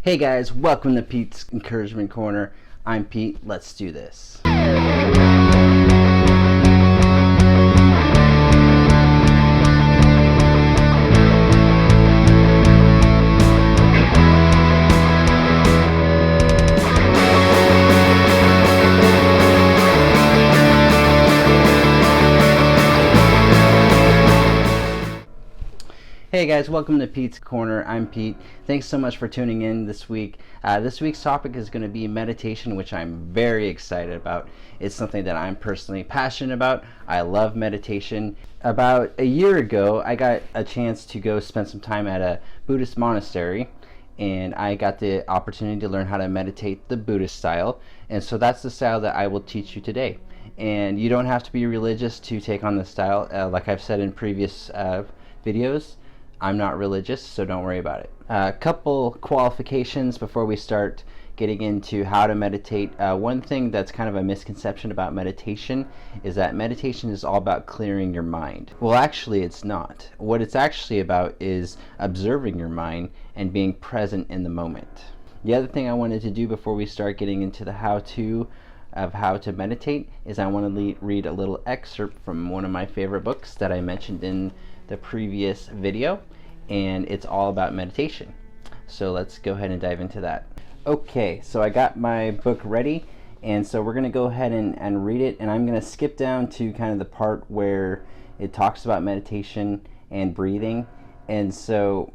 Hey guys, welcome to Pete's Encouragement Corner. I'm Pete, let's do this. Hey guys, welcome to Pete's Corner. I'm Pete. Thanks so much for tuning in this week. This week's topic is going to be meditation, which I'm very excited about. It's something that I'm personally passionate about. I love meditation. About a year ago, I got a chance to go spend some time at a Buddhist monastery, and I got the opportunity to learn how to meditate the Buddhist style. And so that's the style that I will teach you today. And you don't have to be religious to take on this style. Like I've said in previous videos, I'm not religious, so don't worry about it. A couple qualifications before we start getting into how to meditate. One thing that's kind of a misconception about meditation is that meditation is all about clearing your mind. Well, actually, it's not. What it's actually about is observing your mind and being present in the moment. The other thing I wanted to do before we start getting into the how-to of how to meditate is I want to read a little excerpt from one of my favorite books that I mentioned in the previous video, and it's all about meditation. So let's go ahead and dive into that. Okay, so I got my book ready, and so we're going to go ahead and read it, and I'm going to skip down to kind of the part where it talks about meditation and breathing. And so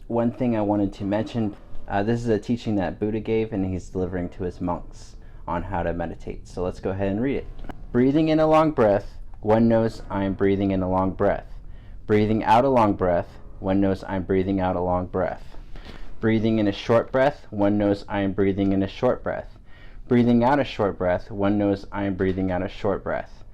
one thing I wanted to mention, this is a teaching that Buddha gave, and he's delivering to his monks on how to meditate. So let's go ahead and read it. Breathing in a long breath, one knows I'm breathing in a long breath. Breathing out a long breath, one knows I'm breathing out a long breath. Breathing in a short breath, one knows I am breathing in a short breath. Breathing out a short breath, one knows I am breathing out a short breath.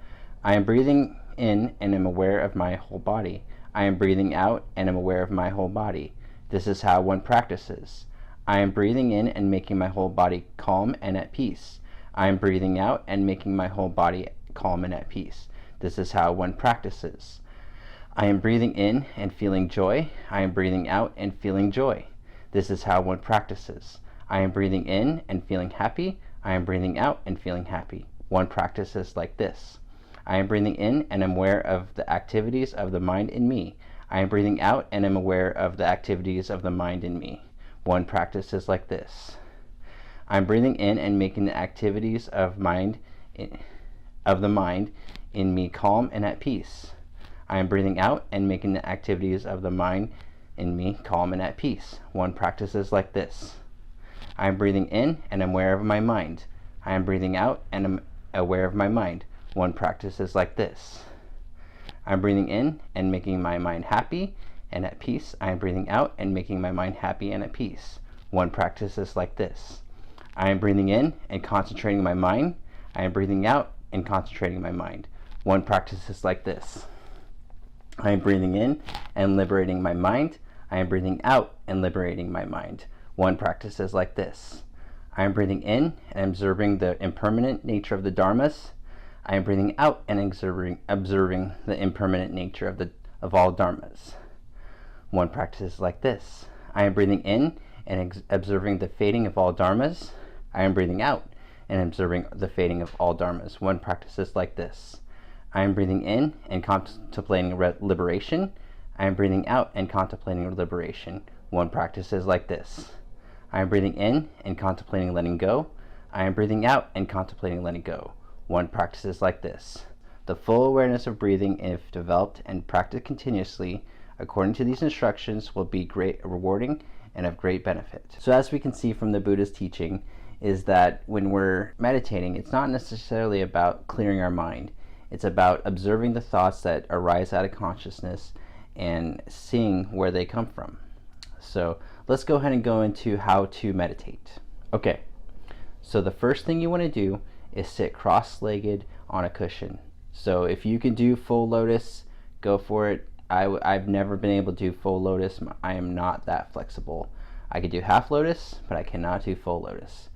I am breathing in and am aware of my whole body. I am breathing out and am aware of my whole body. This is how one practices. I am breathing in and making my whole body calm and at peace. I am breathing out and making my whole body calm and at peace. This is how one practices. I am breathing in and feeling joy. I am breathing out and feeling joy. This is how one practices. I am breathing in and feeling happy. I am breathing out and feeling happy. One practices like this. I am breathing in and am aware of the activities of the mind in me. I am breathing out and am aware of the activities of the mind in me. One practices like this. I am breathing in and making the activities of the mind in me calm and at peace. I am breathing out and making the activities of the mind in me calm and at peace. One practices like this. I am breathing in and am aware of my mind. I am breathing out and am aware of my mind. One practices like this. I am breathing in and making my mind happy and at peace. I am breathing out and making my mind happy and at peace. One practices like this. I am breathing in and concentrating my mind. I am breathing out and concentrating my mind. One practices like this. I am breathing in and liberating my mind. I am breathing out and liberating my mind. One practices like this. I am breathing in and observing the impermanent nature of the dharmas. I am breathing out and observing the impermanent nature of all dharmas. One practices like this. I am breathing in and observing the fading of all dharmas. I am breathing out and observing the fading of all dharmas. One practices like this. I am breathing in and contemplating liberation. I am breathing out and contemplating liberation. One practices like this. I am breathing in and contemplating letting go. I am breathing out and contemplating letting go. One practices like this. The full awareness of breathing, if developed and practiced continuously according to these instructions, will be great, rewarding, and of great benefit. So as we can see from the Buddha's teaching, is that when we're meditating, it's not necessarily about clearing our mind. It's about observing the thoughts that arise out of consciousness and seeing where they come from. So let's go ahead and go into how to meditate. Okay, so the first thing you want to do is sit cross-legged on a cushion. So if you can do full lotus, go for it. I've never been able to do full lotus. I am not that flexible. I could do half lotus, but I cannot do full lotus.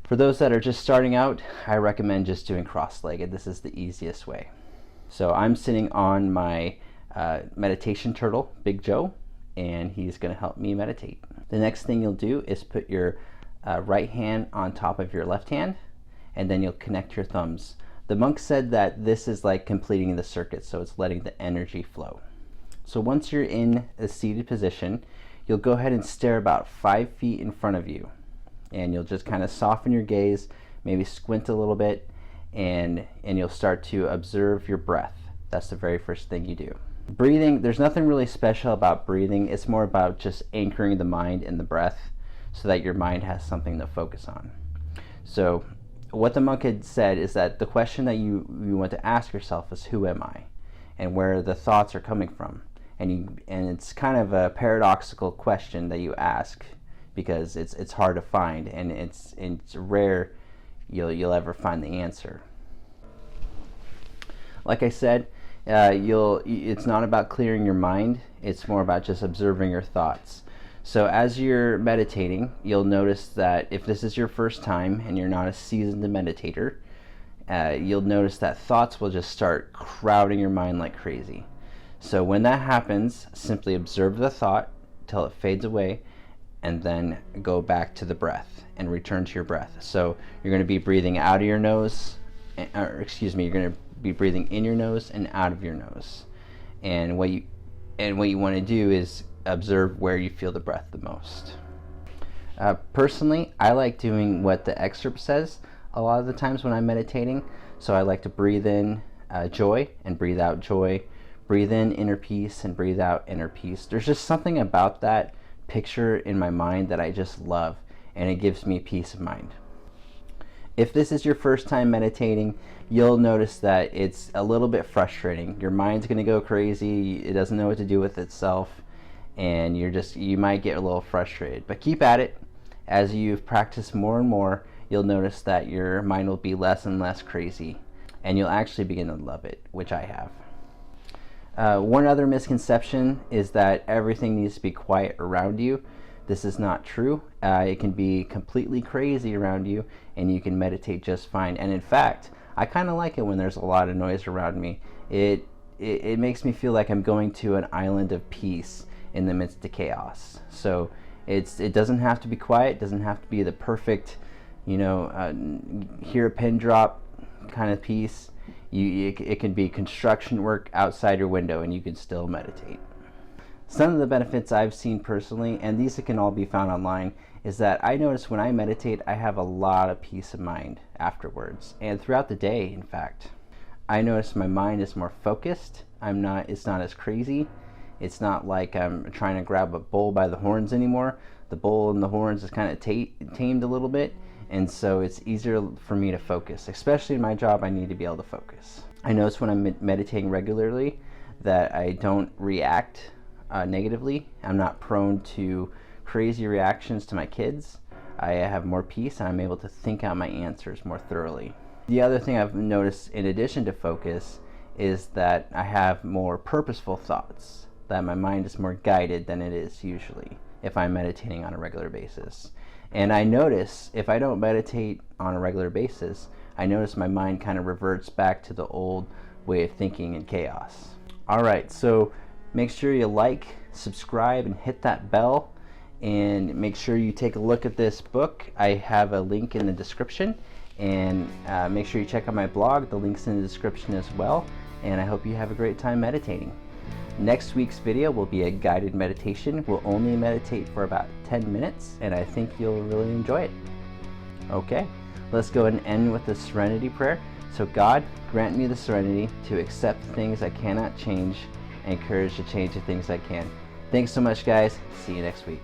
For those that are just starting out, I recommend just doing cross-legged. This is the easiest way. So I'm sitting on my meditation turtle, Big Joe, and he's going to help me meditate. The next thing you'll do is put your right hand on top of your left hand, and then you'll connect your thumbs. The monk said that this is like completing the circuit, so it's letting the energy flow. So once you're in a seated position, you'll go ahead and stare about 5 feet in front of you, and you'll just kind of soften your gaze, maybe squint a little bit, and you'll start to observe your breath. That's the very first thing you do. Breathing, there's nothing really special about breathing. It's more about just anchoring the mind in the breath so that your mind has something to focus on. So what the monk had said is that the question that you want to ask yourself is, who am I? And where the thoughts are coming from. And it's kind of a paradoxical question that you ask, because it's hard to find, and it's rare you'll ever find the answer. Like I said, it's not about clearing your mind, it's more about just observing your thoughts. So as you're meditating, you'll notice that if this is your first time and you're not a seasoned meditator, you'll notice that thoughts will just start crowding your mind like crazy. So when that happens, simply observe the thought till it fades away, and then go back to the breath and return to your breath. So you're going to be breathing out of your nose, you're going to be breathing in your nose and out of your nose. And what you want to do is observe where you feel the breath the most. Personally, I like doing what the excerpt says a lot of the times when I'm meditating. So I like to breathe in joy and breathe out joy. Breathe in inner peace and breathe out inner peace. There's just something about that picture in my mind that I just love, and it gives me peace of mind. If this is your first time meditating, you'll notice that it's a little bit frustrating. Your mind's going to go crazy, it doesn't know what to do with itself, and you might get a little frustrated. But keep at it. As you've practiced more and more, you'll notice that your mind will be less and less crazy, and you'll actually begin to love it, which I have. One other misconception is that everything needs to be quiet around you. This is not true. It can be completely crazy around you, and you can meditate just fine. And in fact, I kind of like it when there's a lot of noise around me. It makes me feel like I'm going to an island of peace in the midst of chaos. So it doesn't have to be quiet. It doesn't have to be the perfect, hear a pin drop kind of peace. It can be construction work outside your window, and you can still meditate. Some of the benefits I've seen personally, and these can all be found online, is that I notice when I meditate, I have a lot of peace of mind afterwards, and throughout the day, in fact. I notice my mind is more focused. It's not as crazy. It's not like I'm trying to grab a bull by the horns anymore. The bull and the horns is kind of tamed a little bit. And so it's easier for me to focus. Especially in my job, I need to be able to focus. I notice when I'm meditating regularly that I don't react negatively. I'm not prone to crazy reactions to my kids. I have more peace, and I'm able to think out my answers more thoroughly. The other thing I've noticed in addition to focus is that I have more purposeful thoughts, that my mind is more guided than it is usually if I'm meditating on a regular basis. And I notice if I don't meditate on a regular basis, I notice my mind kind of reverts back to the old way of thinking in chaos. Alright, so make sure you like, subscribe, and hit that bell. And make sure you take a look at this book. I have a link in the description. And make sure you check out my blog. The link's in the description as well. And I hope you have a great time meditating. Next week's video will be a guided meditation. We'll only meditate for about 10 minutes, and I think you'll really enjoy it. Okay, let's go and end with the serenity prayer. So God, grant me the serenity to accept the things I cannot change and courage to change the things I can. Thanks so much, guys. See you next week.